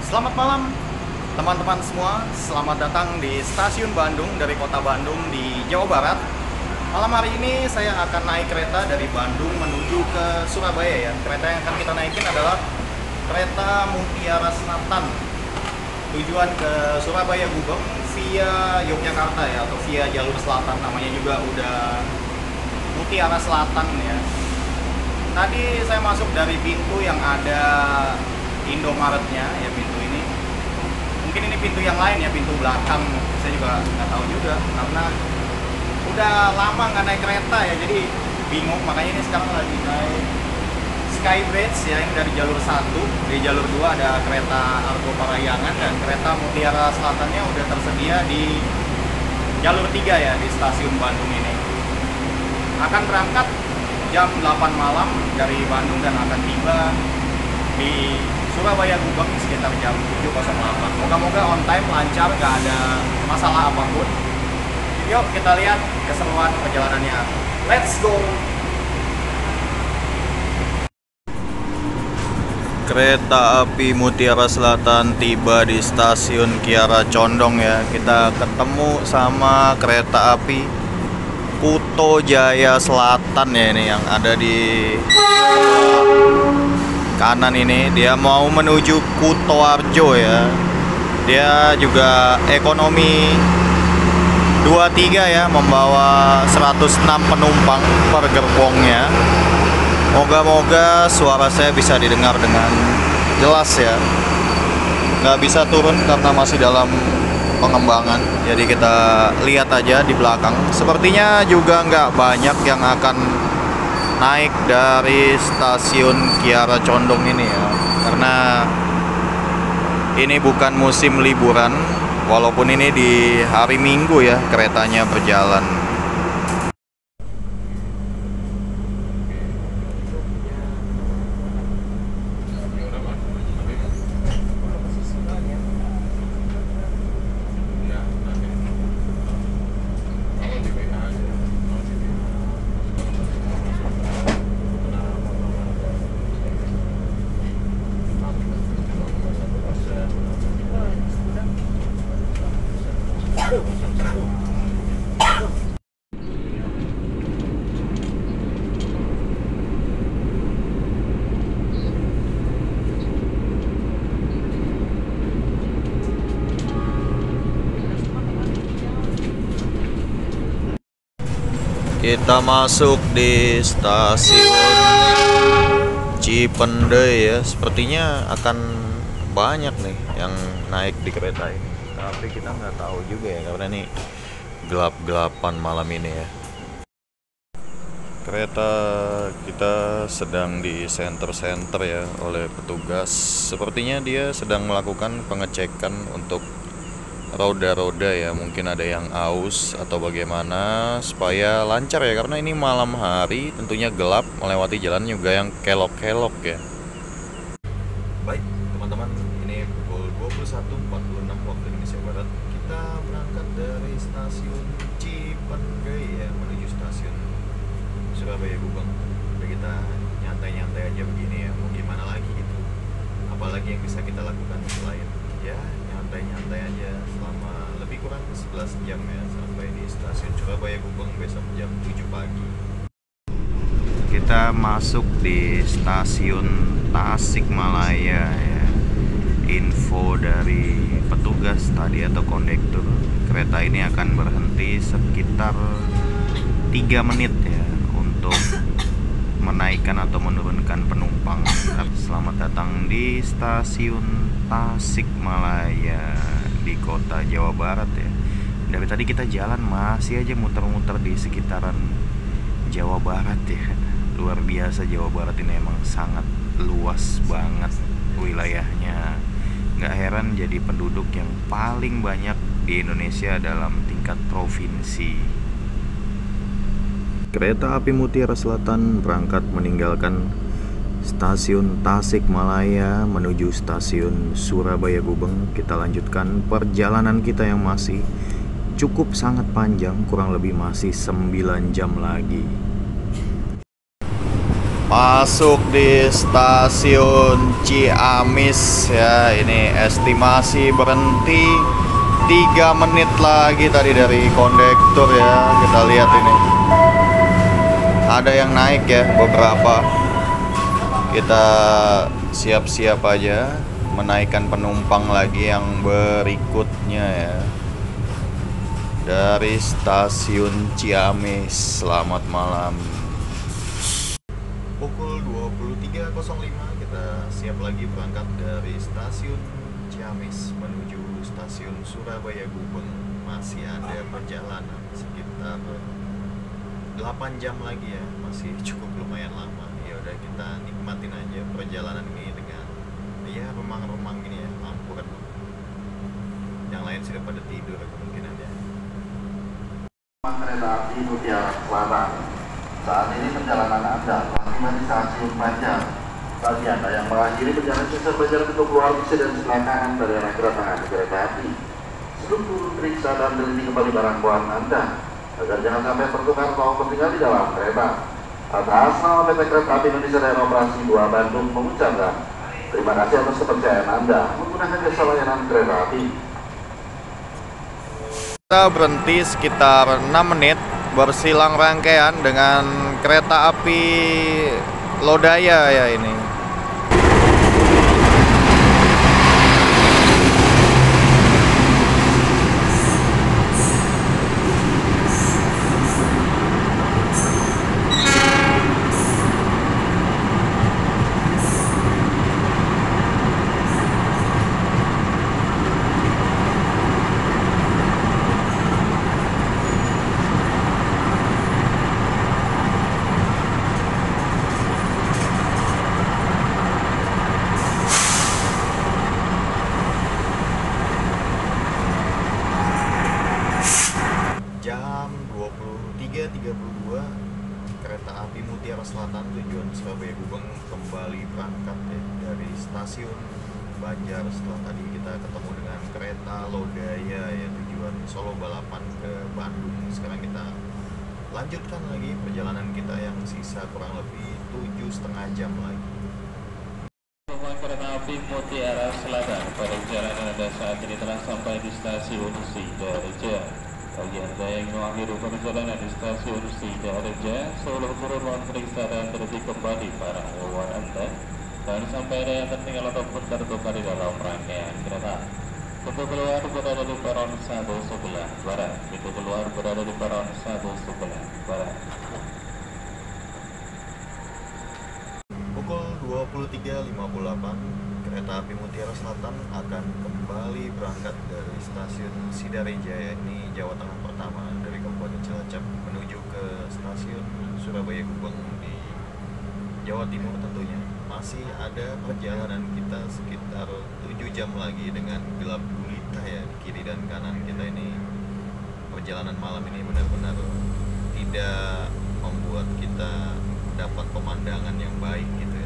Selamat malam teman-teman semua, selamat datang di stasiun Bandung dari kota Bandung di Jawa Barat. Malam hari ini saya akan naik kereta dari Bandung menuju ke Surabaya ya. Kereta yang akan kita naikin adalah kereta Mutiara Selatan. Tujuan ke Surabaya Gubeng via Yogyakarta ya, atau via jalur selatan, namanya juga udah Mutiara Selatan ya. Tadi saya masuk dari pintu yang ada Indomaretnya ya, pintu ini. Mungkin ini pintu yang lain ya, pintu belakang. Saya juga nggak tahu juga karena udah lama nggak naik kereta ya, jadi bingung. Makanya ini sekarang lagi naik Skybridge ya, ini dari jalur 1. Di jalur 2 ada kereta Argo Parahyangan, dan kereta Mutiara Selatannya udah tersedia di jalur 3 ya, di stasiun Bandung ini. Akan berangkat jam 8 malam dari Bandung dan akan tiba di Surabaya Gubeng sekitar jam 7.08. Moga-moga on time, lancar, nggak ada masalah apapun. Yuk kita lihat keseruan perjalanannya. Let's go! Kereta api Mutiara Selatan tiba di stasiun Kiara Condong ya. Kita ketemu sama kereta api Kuto Jaya Selatan ya, ini yang ada di kanan ini. Dia mau menuju Kutoarjo ya. Dia juga ekonomi 23 ya, membawa 106 penumpang per gerbongnya. Moga-moga suara saya bisa didengar dengan jelas ya. Nggak bisa turun karena masih dalam pengembangan. Jadi kita lihat aja di belakang. Sepertinya juga nggak banyak yang akan naik dari stasiun Kiara Condong ini ya, karena ini bukan musim liburan. Walaupun ini di hari Minggu ya keretanya berjalan. Kita masuk di stasiun Cipendei ya. Sepertinya akan banyak nih yang naik di kereta ini. Tapi kita nggak tahu juga ya, karena ini gelap-gelapan malam ini ya. Kereta kita sedang di senter-senter ya oleh petugas. Sepertinya dia sedang melakukan pengecekan untuk roda-roda ya, mungkin ada yang aus atau bagaimana supaya lancar ya, karena ini malam hari tentunya gelap, melewati jalan juga yang kelok-kelok ya. Baik teman-teman, ini pukul 21.46 waktu Indonesia Barat. Kita berangkat dari stasiun Cipendei ya menuju stasiun Surabaya Gubeng. Jadi kita nyantai-nyantai aja begini ya, mau gimana lagi gitu. Apalagi yang bisa kita lakukan selain ya nyantai-nyantai aja selama lebih kurang 11 jam ya, sampai di stasiun Surabaya Gubeng besok jam 7 pagi. Kita masuk di stasiun Tasikmalaya ya. Info dari petugas tadi atau kondektur, kereta ini akan berhenti sekitar 3 menit ya untuk menaikkan atau menurunkan penumpang. Selamat datang di stasiun Tasikmalaya di kota Jawa Barat ya. Dari tadi kita jalan masih aja muter-muter di sekitaran Jawa Barat ya. Luar biasa, Jawa Barat ini emang sangat luas banget wilayahnya. Nggak heran jadi penduduk yang paling banyak di Indonesia dalam tingkat provinsi. Kereta api Mutiara Selatan berangkat meninggalkan stasiun Tasikmalaya menuju stasiun Surabaya Gubeng. Kita lanjutkan perjalanan kita yang masih cukup sangat panjang, kurang lebih masih 9 jam lagi. Masuk di stasiun Ciamis ya. Ini estimasi berhenti 3 menit lagi tadi dari kondektur ya. Kita lihat ini. Ada yang naik ya beberapa. Kita siap-siap aja menaikkan penumpang lagi yang berikutnya ya. Dari stasiun Ciamis. Selamat malam. Pukul 23.05 kita siap lagi berangkat dari stasiun Ciamis menuju stasiun Surabaya Gubeng. Masih ada perjalanan sekitar 8 jam lagi ya, masih cukup lumayan lama. Ya udah, kita nikmatin aja perjalanan ini dengan ya remang-remang gini ya, lampu kan. Yang lain sudah pada tidur kemungkinan ya. Kereta api Mutiara Selatan. Saat ini perjalanan Anda telah tiba di stasiun Banjar. Bagi Anda yang mengakhiri perjalanan stasiun Banjar untuk keluar insiden kecelakaan dari arah kedatangan kereta api, sebelum turun periksa dan teliti kembali barang bawaan Anda agar jangan sampai tertukar atau tertinggal di dalam kereta. Atas nama PT Kereta Api Indonesia Daerah Operasi 2 Bandung mengucapkan terima kasih atas kepercayaan Anda menggunakan jasa layanan kereta api. Kita berhenti sekitar 6 menit bersilang rangkaian dengan kereta api Lodaya ya ini. Jam 23.32 kereta api Mutiara Selatan tujuan Surabaya Gubeng kembali berangkat ya, dari stasiun Banjar. Setelah tadi kita ketemu dengan kereta Lodaya ya, tujuan Solo Balapan ke Bandung. Sekarang kita lanjutkan lagi perjalanan kita yang sisa kurang lebih 7,5 jam lagi. Kereta api Mutiara Selatan pada perjalanan Anda saat ini telah sampai di stasiun Sidareja. Bagi Anda yang mengakhiri perjalanan di stasiun Sidareja, Solo turun ruang periksa dan teliti kembali barang bawaan Anda dan sampai ada yang tertinggal ataupun tertukar di dalam rangkaian kereta. Pintu keluar berada di peron 1 sebelah barat. Pintu keluar berada di peron 1 sebelah barat. Pukul 23.58 kereta api Mutiara Selatan akan kembali berangkat dari stasiun Sidareja ya, ini Jawa Tengah pertama dari Kabupaten Cilacap menuju ke stasiun Surabaya Gubeng di Jawa Timur tentunya. Masih ada perjalanan kita sekitar 7 jam lagi dengan gelap gulita ya di kiri dan kanan kita ini. Perjalanan malam ini benar-benar tidak membuat kita dapat pemandangan yang baik gitu ya.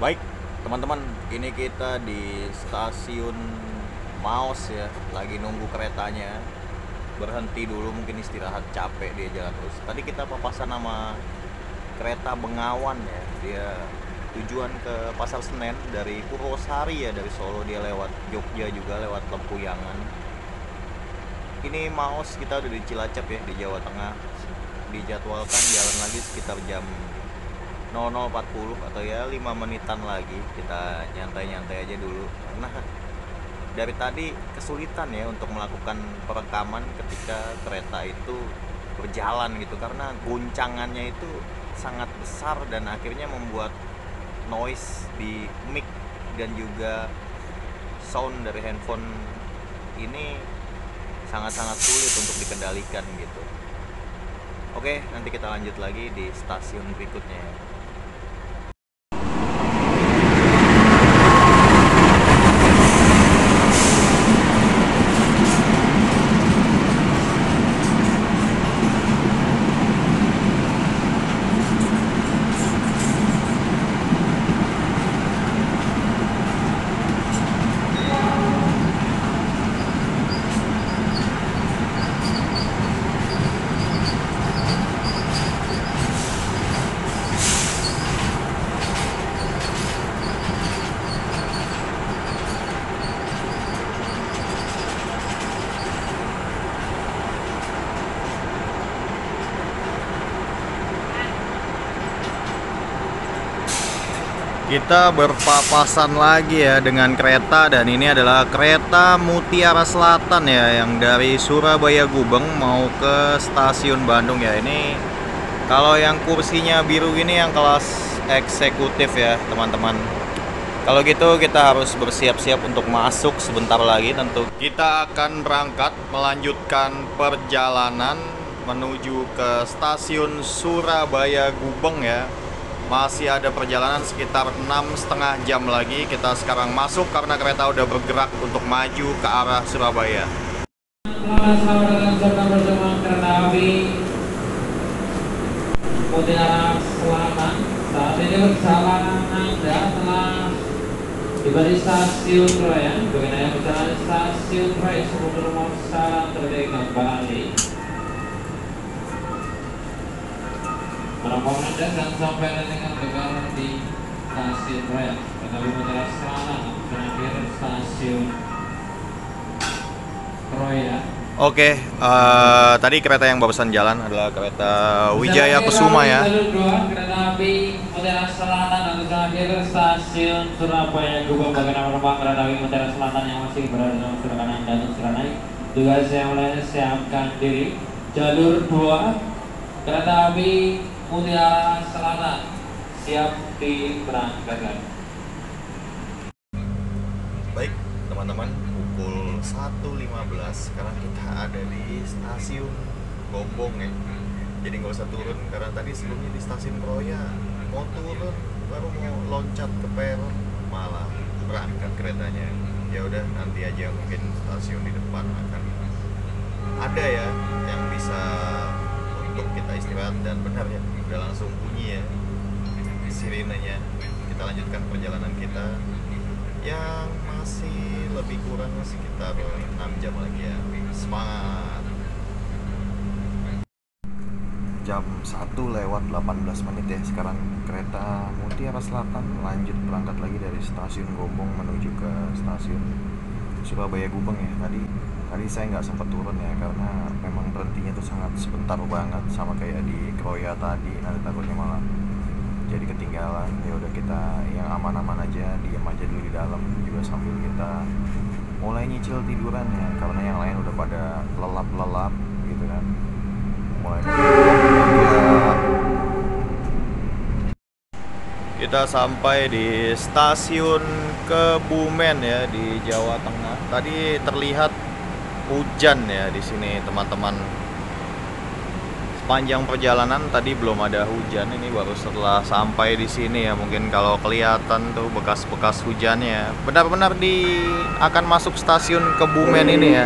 Baik teman-teman, ini kita di stasiun Maos ya, lagi nunggu keretanya. Berhenti dulu, mungkin istirahat, capek dia jalan terus. Tadi kita papasan nama kereta Bengawan ya, dia tujuan ke Pasar Senen dari Purwosari ya, dari Solo dia lewat Jogja juga, lewat Lempuyangan. Ini Maos, kita udah di Cilacap ya, di Jawa Tengah. Dijadwalkan jalan lagi sekitar jam 00.40 atau ya 5 menitan lagi. Kita nyantai-nyantai aja dulu karena dari tadi kesulitan ya untuk melakukan perekaman ketika kereta itu berjalan gitu, karena guncangannya itu sangat besar dan akhirnya membuat noise di mic dan juga sound dari handphone ini sangat-sangat sulit untuk dikendalikan gitu. Oke, nanti kita lanjut lagi di stasiun berikutnya. Kita berpapasan lagi ya dengan kereta, dan ini adalah kereta Mutiara Selatan ya, yang dari Surabaya Gubeng mau ke stasiun Bandung ya. Ini kalau yang kursinya biru ini yang kelas eksekutif ya teman-teman. Kalau gitu kita harus bersiap-siap untuk masuk sebentar lagi. Tentu kita akan berangkat melanjutkan perjalanan menuju ke stasiun Surabaya Gubeng ya. Masih ada perjalanan sekitar 6,5 jam lagi. Kita sekarang masuk karena kereta udah bergerak untuk maju ke arah Surabaya. Selamat datang bersama kereta api Mutiara Selatan. Saat ini perjalanan Anda telah tiba di stasiun Troya. Bagaimana yang berjalan di stasiun Troya sebelum rumah salam terjadi kembali. Para Anda dan sampai dengan negara di stasiun Troya. Kereta api Mutiara Selatan berakhir stasiun Troya. Oke, tadi kereta yang barusan jalan adalah kereta Wijaya Kusuma ya. Kereta api Mutiara Selatan dan terakhir stasiun Surabaya Gubeng. Bagaimana penumpang kereta api Mutiara Selatan yang masih berada dalam silakan Anda untuk segera naik. Juga saya mulai siapkan diri. Jalur 2 kereta api Mutiara Selatan siap diberangkatkan. Baik teman-teman, pukul 1.15 sekarang kita ada di stasiun Gombong ya. Jadi nggak usah turun karena tadi sebelumnya di stasiun Kroya mau turun baru mau loncat ke peron malah berangkat keretanya. Ya udah nanti aja, mungkin stasiun di depan akan ada ya yang bisa untuk kita istirahat, dan benar ya udah langsung bunyi ya sirenenya. Kita lanjutkan perjalanan kita yang masih lebih kurang sekitar 6 jam lagi ya. Semangat. Jam 1:18 ya sekarang kereta Mutiara Selatan lanjut berangkat lagi dari stasiun Gombong menuju ke stasiun Surabaya Gubeng ya. Tadi saya nggak sempat turun ya karena memang berhentinya tuh sangat sebentar banget, sama kayak di Kroya tadi. Nanti takutnya malah jadi ketinggalan. Ya udah kita yang aman-aman aja, diem aja dulu di dalam juga sambil kita mulai nyicil tiduran ya, karena yang lain udah pada lelap-lelap gitu kan. Mulai kita sampai di stasiun Kebumen ya di Jawa Tengah. Tadi terlihat hujan ya di sini teman-teman. Sepanjang perjalanan tadi belum ada hujan, ini baru setelah sampai di sini ya mungkin kalau kelihatan tuh bekas-bekas hujannya. Benar-benar akan masuk stasiun Kebumen ini ya.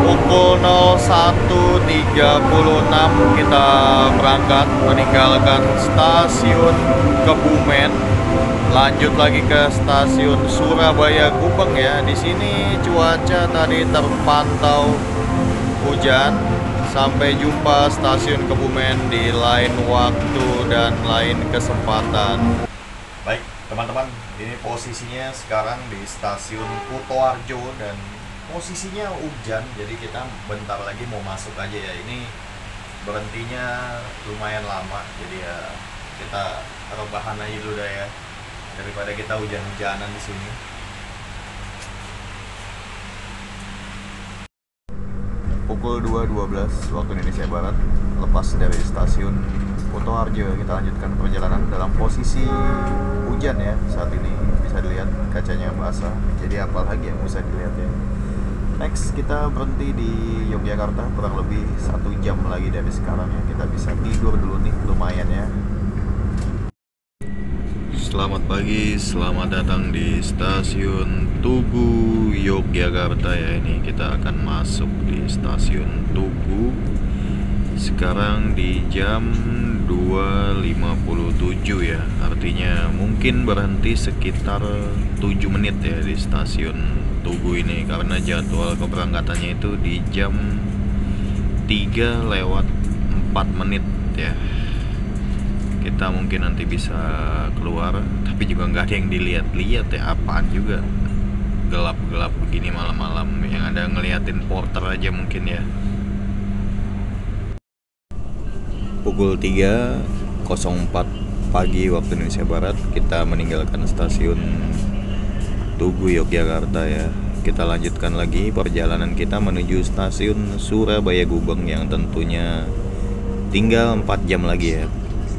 Pukul 01.36 kita berangkat meninggalkan stasiun Kebumen, lanjut lagi ke stasiun Surabaya Gubeng ya. Di sini cuaca tadi terpantau hujan. Sampai jumpa stasiun Kebumen di lain waktu dan lain kesempatan. Baik teman-teman, ini posisinya sekarang di stasiun Kutoarjo dan posisinya hujan, jadi kita bentar lagi mau masuk aja ya. Ini berhentinya lumayan lama, jadi ya kita rebahan aja dulu dah ya, daripada kita hujan-hujanan di sini. Pukul 2.12 waktu Indonesia Barat, lepas dari stasiun Kutoarjo kita lanjutkan perjalanan dalam posisi hujan ya saat ini di bisa dilihat kacanya basah, jadi apalagi yang bisa dilihat ya. Next kita berhenti di Yogyakarta, kurang lebih 1 jam lagi dari sekarang ya. Kita bisa tidur dulu nih, lumayan ya. Selamat pagi, selamat datang di stasiun Tugu Yogyakarta ya. Ini kita akan masuk di stasiun Tugu. Sekarang di jam 2.57 ya. Artinya mungkin berhenti sekitar 7 menit ya di stasiun Tugu ini, karena jadwal keberangkatannya itu di jam 3:04 ya. Kita mungkin nanti bisa keluar, tapi juga nggak ada yang dilihat-lihat ya, apaan juga gelap-gelap begini malam-malam, yang ada ngeliatin porter aja mungkin ya. Pukul 3.04 pagi waktu Indonesia Barat kita meninggalkan stasiun Tugu Yogyakarta ya. Kita lanjutkan lagi perjalanan kita menuju stasiun Surabaya Gubeng yang tentunya tinggal 4 jam lagi ya.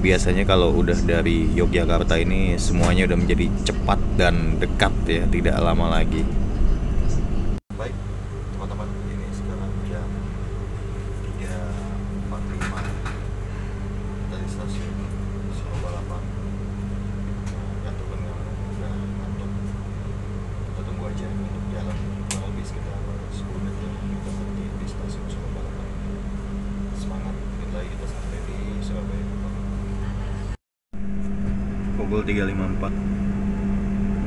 Biasanya kalau udah dari Yogyakarta ini semuanya udah menjadi cepat dan dekat ya, tidak lama lagi. Baik teman-teman, ini sekarang jam 3.45 dari stasiun Surabaya. Ya turun yang udah ngantuk, kita tunggu aja untuk jalan kurang lebih sekitar 10 menit ya. Kita berhenti di stasiun Surabaya. Semangat, kita sampai di Surabaya. Pukul 3.54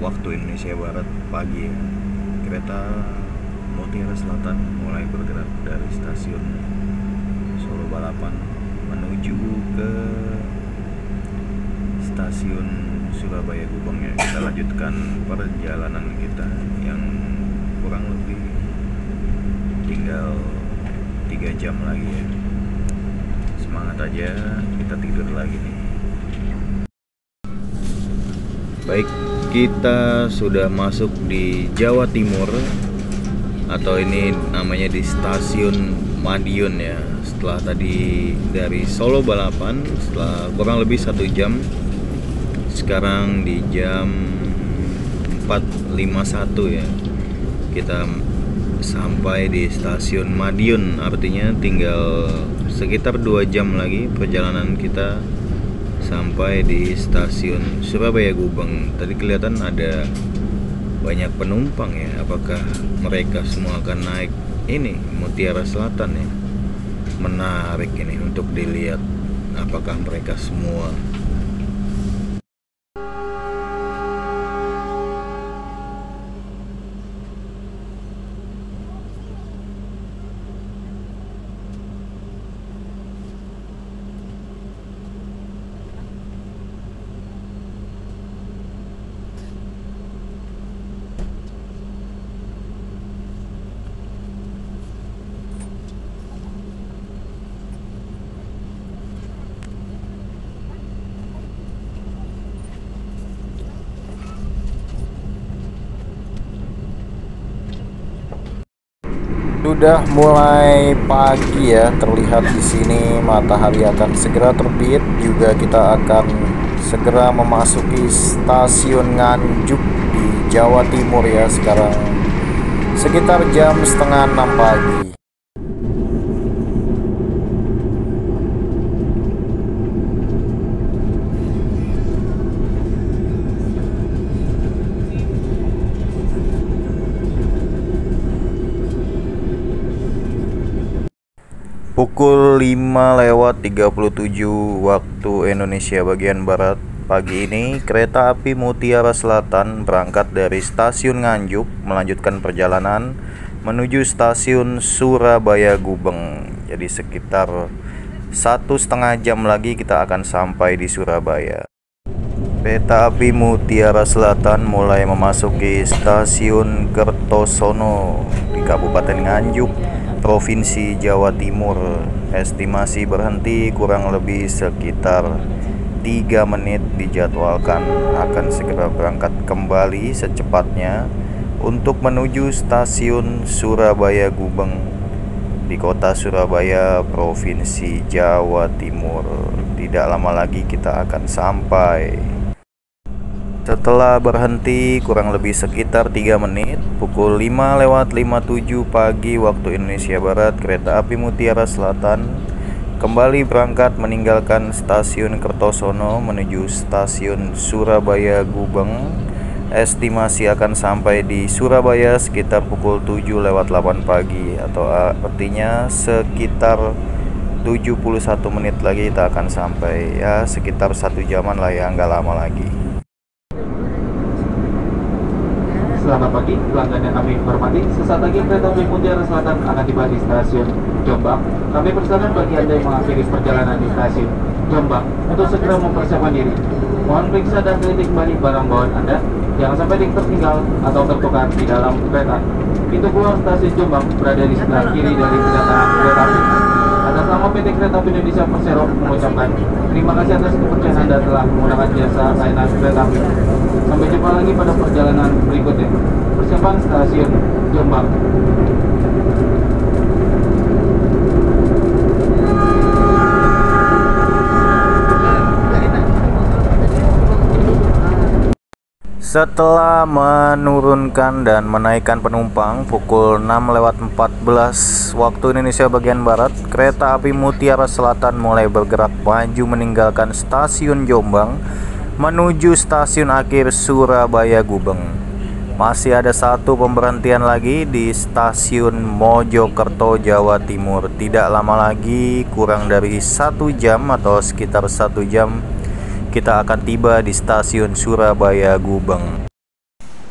waktu Indonesia Barat pagi ya. Kereta Mutiara Selatan mulai bergerak dari stasiun Solo Balapan menuju ke stasiun Surabaya Gubeng ya. Kita lanjutkan perjalanan kita yang kurang lebih tinggal 3 jam lagi ya. Semangat aja, kita tidur lagi nih. Baik, kita sudah masuk di Jawa Timur, atau ini namanya di stasiun Madiun ya. Setelah tadi dari Solo Balapan, setelah kurang lebih 1 jam, sekarang di jam 4.51 ya, kita sampai di stasiun Madiun. Artinya tinggal sekitar 2 jam lagi perjalanan kita sampai di stasiun Surabaya Gubeng. Tadi kelihatan ada banyak penumpang ya. Apakah mereka semua akan naik ini Mutiara Selatan ya? Menarik ini untuk dilihat apakah mereka semua. Sudah mulai pagi ya, terlihat di sini matahari akan segera terbit. Juga kita akan segera memasuki stasiun Nganjuk di Jawa Timur ya. Sekarang sekitar jam 5:30 pagi. Pukul 5:37 waktu Indonesia bagian Barat pagi ini, kereta api Mutiara Selatan berangkat dari stasiun Nganjuk melanjutkan perjalanan menuju stasiun Surabaya Gubeng. Jadi sekitar 1,5 jam lagi kita akan sampai di Surabaya. Kereta api Mutiara Selatan mulai memasuki stasiun Kertosono di Kabupaten Nganjuk, Provinsi Jawa Timur. Estimasi berhenti kurang lebih sekitar 3 menit, dijadwalkan akan segera berangkat kembali secepatnya untuk menuju stasiun Surabaya Gubeng di kota Surabaya, Provinsi Jawa Timur. Tidak lama lagi kita akan sampai. Setelah berhenti kurang lebih sekitar 3 menit, pukul 5:57 pagi waktu Indonesia Barat, kereta api Mutiara Selatan kembali berangkat meninggalkan stasiun Kertosono menuju stasiun Surabaya Gubeng. Estimasi akan sampai di Surabaya sekitar pukul 7:08 pagi, atau artinya sekitar 71 menit lagi kita akan sampai, ya sekitar 1 jaman lah ya, nggak lama lagi. Selamat pagi, pelanggan yang kami hormati. Sesaat lagi kereta api Mutiara Selatan akan tiba di stasiun Jombang. Kami persilakan bagi Anda yang mengakhiri perjalanan di stasiun Jombang untuk segera mempersiapkan diri. Mohon periksa dan teliti kembali barang bawaan Anda. Jangan sampai tertinggal atau tertukar di dalam kereta. Pintu keluar stasiun Jombang berada di sebelah kiri dari kedatangan kereta api. Atas nama PT Kereta Api Indonesia Persero mengucapkan terima kasih atas kepercayaan Anda telah menggunakan jasa layanan kereta api. Sampai jumpa lagi pada perjalanan berikutnya. Persiapan stasiun Jombang. Setelah menurunkan dan menaikkan penumpang pukul 6:14 waktu Indonesia bagian Barat, kereta api Mutiara Selatan mulai bergerak maju meninggalkan stasiun Jombang menuju stasiun akhir Surabaya Gubeng. Masih ada satu pemberhentian lagi di stasiun Mojokerto, Jawa Timur. Tidak lama lagi, kurang dari 1 jam atau sekitar 1 jam, kita akan tiba di stasiun Surabaya Gubeng.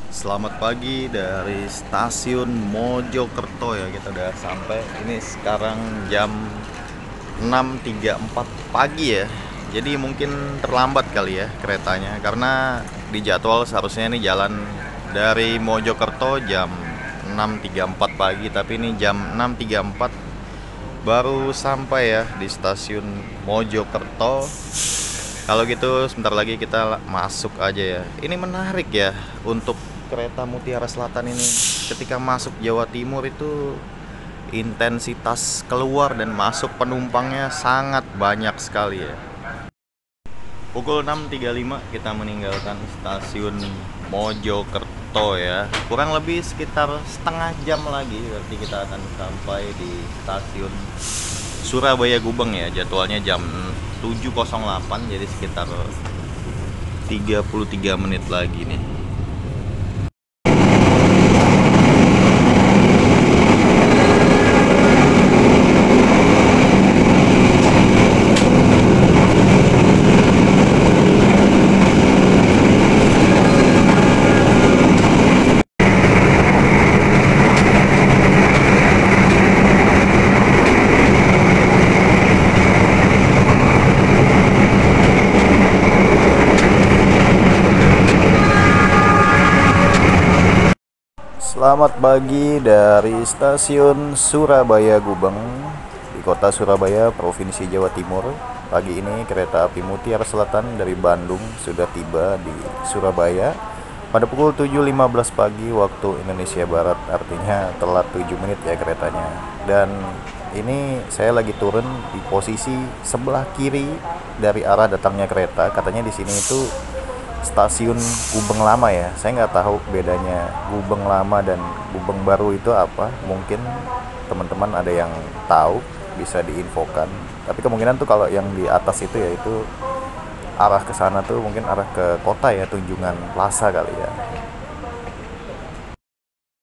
Selamat pagi dari stasiun Mojokerto ya, kita udah sampai. Ini sekarang jam 6:34 pagi ya. Jadi mungkin terlambat kali ya keretanya, karena di jadwal seharusnya ini jalan dari Mojokerto jam 6:34 pagi, tapi ini jam 6:34 baru sampai ya di stasiun Mojokerto. Kalau gitu sebentar lagi kita masuk aja ya. Ini menarik ya untuk kereta Mutiara Selatan ini. Ketika masuk Jawa Timur itu intensitas keluar dan masuk penumpangnya sangat banyak sekali ya. Pukul 6:35 kita meninggalkan stasiun Mojokerto ya. Kurang lebih sekitar setengah jam lagi berarti kita akan sampai di stasiun Surabaya Gubeng ya. Jadwalnya jam 7:08, jadi sekitar 33 menit lagi nih. Selamat pagi dari stasiun Surabaya Gubeng di kota Surabaya, Provinsi Jawa Timur. Pagi ini kereta api Mutiara Selatan dari Bandung sudah tiba di Surabaya pada pukul 7:15 pagi waktu Indonesia Barat, artinya telat 7 menit ya keretanya. Dan ini saya lagi turun di posisi sebelah kiri dari arah datangnya kereta. Katanya di sini itu stasiun Gubeng Lama ya. Saya nggak tahu bedanya Gubeng Lama dan Gubeng Baru itu apa. Mungkin teman-teman ada yang tahu, bisa diinfokan. Tapi kemungkinan tuh kalau yang di atas itu ya itu arah ke sana tuh mungkin arah ke kota ya, Tunjungan Plaza kali ya.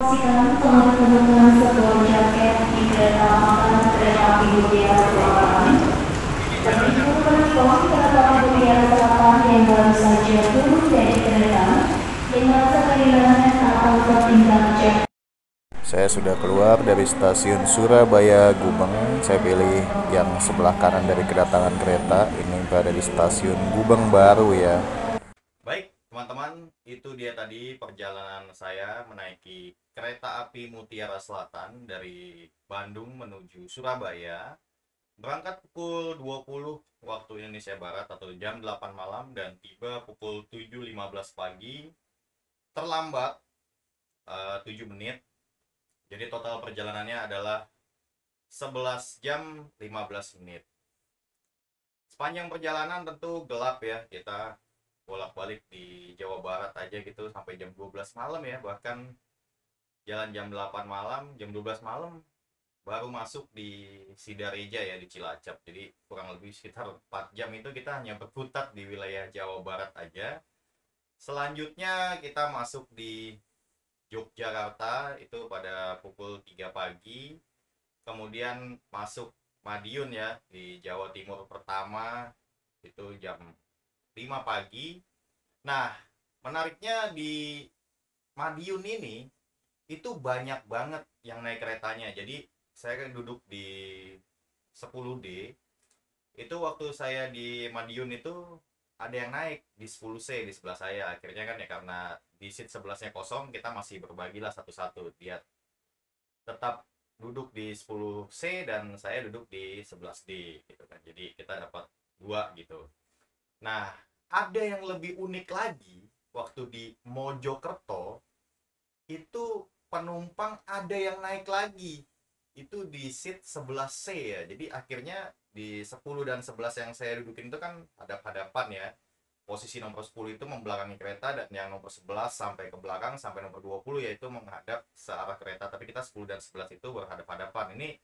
Kebutuhan sebuah jaket di kereta makan kereta api Mutiara Selatan. Berdasarkan pos kereta api Mutiara Selatan yang baru saja turun dari kereta, yang merasa kehilangan atau tertinggal jaket. Saya sudah keluar dari stasiun Surabaya Gubeng. Saya pilih yang sebelah kanan dari kedatangan kereta. Ini berada di stasiun Gubeng Baru ya. Baik teman-teman, itu dia tadi perjalanan saya menaiki kereta api Mutiara Selatan dari Bandung menuju Surabaya. Berangkat pukul 20 waktu Indonesia Barat atau jam 8 malam dan tiba pukul 7:15 pagi. Terlambat 7 menit. Jadi total perjalanannya adalah 11 jam 15 menit. Sepanjang perjalanan tentu gelap ya, kita bolak-balik di Jawa Barat aja gitu sampai jam 12 malam ya, bahkan jalan jam 8 malam, jam 12 malam baru masuk di Sidareja ya, di Cilacap. Jadi kurang lebih sekitar 4 jam itu kita hanya berkutat di wilayah Jawa Barat aja. Selanjutnya kita masuk di Yogyakarta itu pada pukul 3 pagi. Kemudian masuk Madiun ya, di Jawa Timur pertama itu jam 5 pagi. Nah, menariknya di Madiun ini itu banyak banget yang naik keretanya. Jadi saya kan duduk di 10D. Itu waktu saya di Madiun itu ada yang naik di 10C di sebelah saya. Akhirnya kan ya karena di seat sebelasnya kosong, kita masih berbagilah satu-satu. Dia tetap duduk di 10C dan saya duduk di 11D gitu kan. Jadi kita dapat dua gitu. Nah, ada yang lebih unik lagi waktu di Mojokerto itu penumpang ada yang naik lagi. Itu di seat 11C ya. Jadi akhirnya di 10 dan 11 yang saya dudukin itu kan hadap-hadapan ya. Posisi nomor 10 itu membelakangi kereta dan yang nomor 11 sampai ke belakang sampai nomor 20 yaitu menghadap searah kereta. Tapi kita 10 dan 11 itu berhadap-hadapan. Ini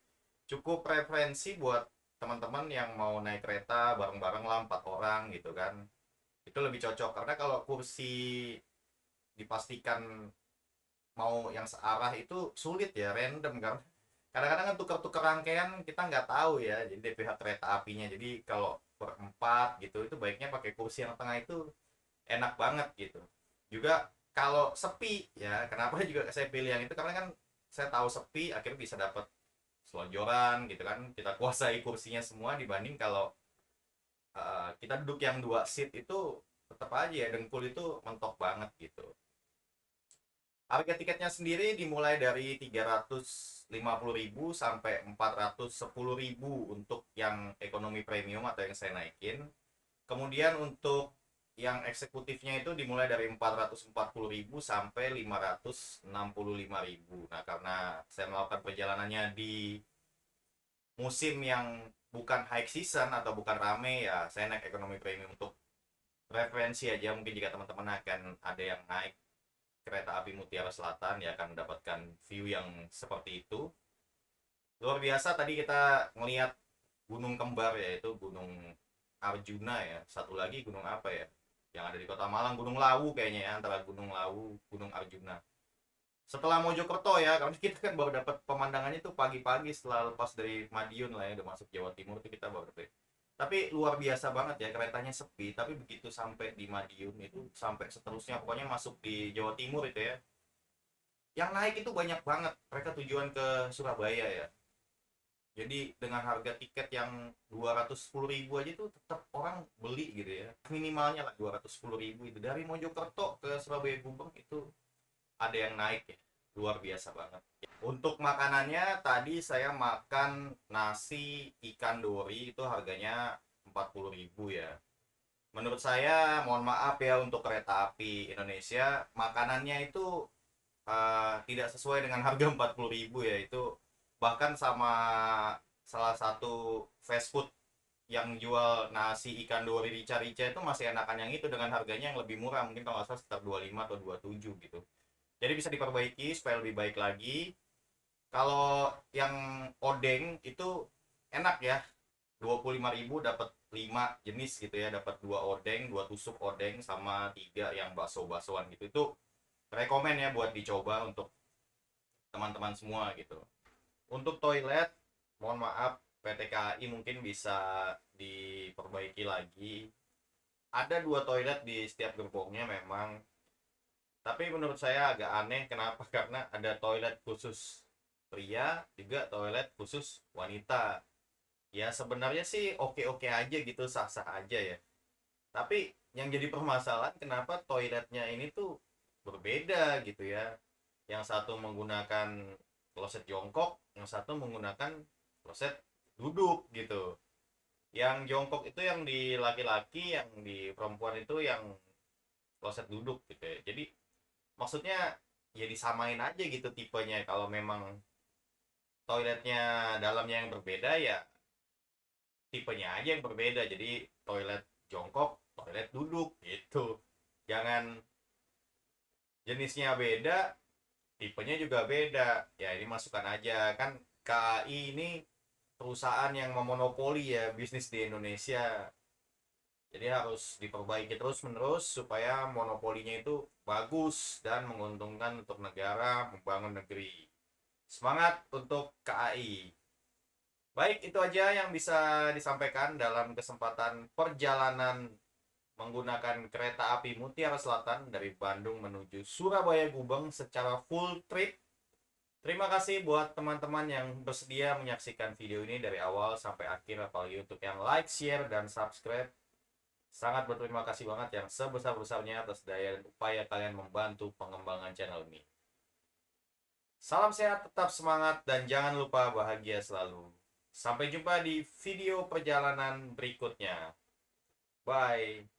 cukup referensi buat teman-teman yang mau naik kereta bareng-bareng lah 4 orang gitu kan. Itu lebih cocok karena kalau kursi dipastikan mau yang searah itu sulit ya, random kan. Kadang-kadang kan tuker-tuker rangkaian kita nggak tahu ya, jadi dari pihak kereta apinya. Jadi kalau berempat gitu itu baiknya pakai kursi yang tengah itu enak banget gitu. Juga kalau sepi ya, kenapa juga saya pilih yang itu karena kan saya tahu sepi akhirnya bisa dapat selonjoran gitu kan, kita kuasai kursinya semua dibanding kalau kita duduk yang 2 seat itu tetap aja ya dengkul itu mentok banget gitu. Harga tiketnya sendiri dimulai dari 350.000 sampai 410.000 untuk yang ekonomi premium atau yang saya naikin. Kemudian untuk yang eksekutifnya itu dimulai dari 440.000 sampai 565.000. Nah, karena saya melakukan perjalanannya di musim yang bukan high season atau bukan rame ya, saya naik ekonomi premium untuk referensi aja. Mungkin jika teman-teman akan ada yang naik kereta api Mutiara Selatan ya akan mendapatkan view yang seperti itu. Luar biasa tadi kita melihat gunung kembar yaitu Gunung Arjuna ya. Satu lagi gunung apa ya? Yang ada di Kota Malang, Gunung Lawu kayaknya ya, antara Gunung Lawu, Gunung Arjuna. Setelah Mojokerto ya, karena kita kan baru dapat pemandangannya tuh pagi-pagi setelah lepas dari Madiun lah ya, udah masuk Jawa Timur tuh kita baru dapat. Tapi luar biasa banget ya, keretanya sepi, tapi begitu sampai di Madiun itu sampai seterusnya pokoknya masuk di Jawa Timur itu ya. Yang naik itu banyak banget, mereka tujuan ke Surabaya ya. Jadi dengan harga tiket yang 210.000 aja tuh tetap orang beli gitu ya. Minimalnya lah 210.000 itu. Dari Mojokerto ke Surabaya Gubeng itu ada yang naik ya. Luar biasa banget. Untuk makanannya tadi saya makan nasi ikan dori itu harganya 40.000 ya. Menurut saya, mohon maaf ya untuk kereta api Indonesia, makanannya itu tidak sesuai dengan harga 40.000 ya. Itu bahkan sama salah satu fast food yang jual nasi ikan dori rica-rica itu masih enakan yang itu dengan harganya yang lebih murah, mungkin kalau nggak salah sekitar 25 atau 27 gitu. Jadi bisa diperbaiki supaya lebih baik lagi. Kalau yang odeng itu enak ya, 25.000 dapat 5 jenis gitu ya, dapat 2 odeng, 2 tusuk odeng sama 3 yang bakso-baksoan gitu. Itu rekomen ya buat dicoba untuk teman-teman semua gitu. Untuk toilet, mohon maaf PT KAI mungkin bisa diperbaiki lagi. Ada 2 toilet di setiap gerbongnya memang. Tapi menurut saya agak aneh, kenapa? Karena ada toilet khusus pria, juga toilet khusus wanita. Ya sebenarnya sih oke-oke aja gitu, sah-sah aja ya. Tapi yang jadi permasalahan kenapa toiletnya ini tuh berbeda gitu ya. Yang satu menggunakan kloset jongkok, yang satu menggunakan kloset duduk gitu. Yang jongkok itu yang di laki-laki, yang di perempuan itu yang kloset duduk gitu ya. Jadi maksudnya ya disamain aja gitu tipenya. Kalau memang toiletnya dalamnya yang berbeda ya tipenya aja yang berbeda. Jadi toilet jongkok toilet duduk gitu. Jangan jenisnya beda, tipenya juga beda. Ya ini masukan aja, kan KAI ini perusahaan yang memonopoli ya bisnis di Indonesia. Jadi harus diperbaiki terus-menerus supaya monopolinya itu bagus dan menguntungkan untuk negara, membangun negeri. Semangat untuk KAI. Baik, itu aja yang bisa disampaikan dalam kesempatan perjalanan menggunakan kereta api Mutiara Selatan dari Bandung menuju Surabaya Gubeng secara full trip. Terima kasih buat teman-teman yang bersedia menyaksikan video ini dari awal sampai akhir, apalagi untuk yang like, share, dan subscribe. Sangat berterima kasih banget yang sebesar-besarnya atas daya dan upaya kalian membantu pengembangan channel ini. Salam sehat, tetap semangat, dan jangan lupa bahagia selalu. Sampai jumpa di video perjalanan berikutnya. Bye.